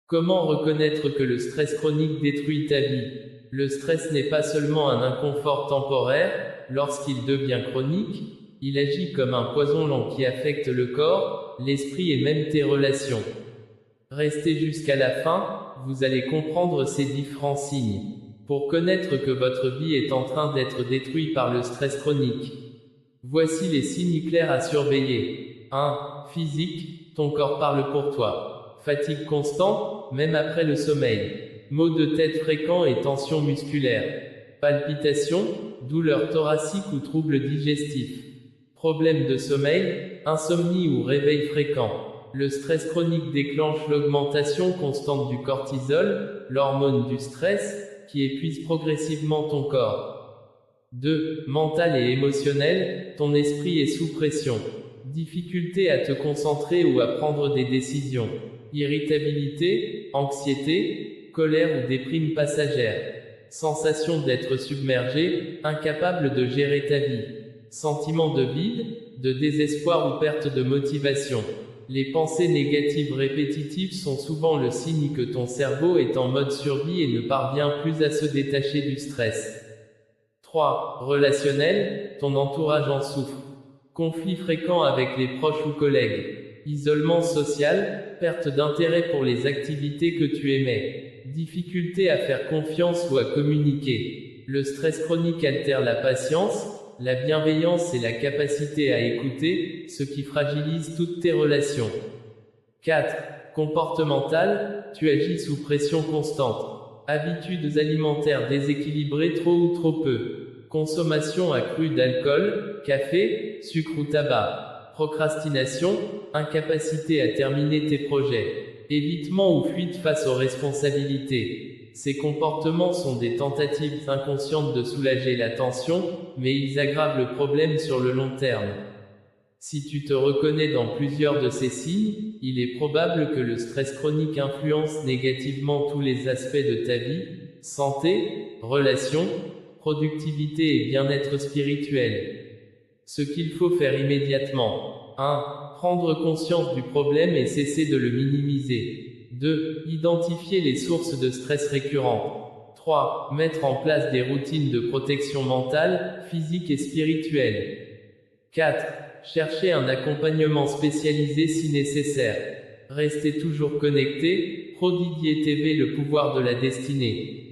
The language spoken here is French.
Comment reconnaître que le stress chronique détruit ta vie? Le stress n'est pas seulement un inconfort temporaire, lorsqu'il devient chronique, il agit comme un poison lent qui affecte le corps, l'esprit et même tes relations. Restez jusqu'à la fin, vous allez comprendre ces différents signes. Pour connaître que votre vie est en train d'être détruite par le stress chronique. Voici les signes clairs à surveiller. 1. Physique, ton corps parle pour toi. Fatigue constante, même après le sommeil. Maux de tête fréquents et tensions musculaires. Palpitations, douleurs thoraciques ou troubles digestifs. Problèmes de sommeil, insomnie ou réveil fréquent. Le stress chronique déclenche l'augmentation constante du cortisol, l'hormone du stress, qui épuise progressivement ton corps. 2. Mental et émotionnel, ton esprit est sous pression. Difficulté à te concentrer ou à prendre des décisions. Irritabilité, anxiété, colère ou déprime passagère. Sensation d'être submergé, incapable de gérer ta vie. Sentiment de vide, de désespoir ou perte de motivation. Les pensées négatives répétitives sont souvent le signe que ton cerveau est en mode survie et ne parvient plus à se détacher du stress. 3. Relationnel, ton entourage en souffre. Conflits fréquents avec les proches ou collègues. Isolement social, perte d'intérêt pour les activités que tu aimais. Difficulté à faire confiance ou à communiquer. Le stress chronique altère la patience, la bienveillance et la capacité à écouter, ce qui fragilise toutes tes relations. 4. Comportemental, tu agis sous pression constante. Habitudes alimentaires déséquilibrées trop ou trop peu. Consommation accrue d'alcool, café, sucre ou tabac. Procrastination, incapacité à terminer tes projets. Évitement ou fuite face aux responsabilités. Ces comportements sont des tentatives inconscientes de soulager la tension, mais ils aggravent le problème sur le long terme. Si tu te reconnais dans plusieurs de ces signes, il est probable que le stress chronique influence négativement tous les aspects de ta vie, santé, relations, productivité et bien-être spirituel. Ce qu'il faut faire immédiatement. 1. Prendre conscience du problème et cesser de le minimiser. 2. Identifier les sources de stress récurrents. 3. Mettre en place des routines de protection mentale, physique et spirituelle. 4. Chercher un accompagnement spécialisé si nécessaire. Restez toujours connecté, Prodigy TV, le pouvoir de la destinée.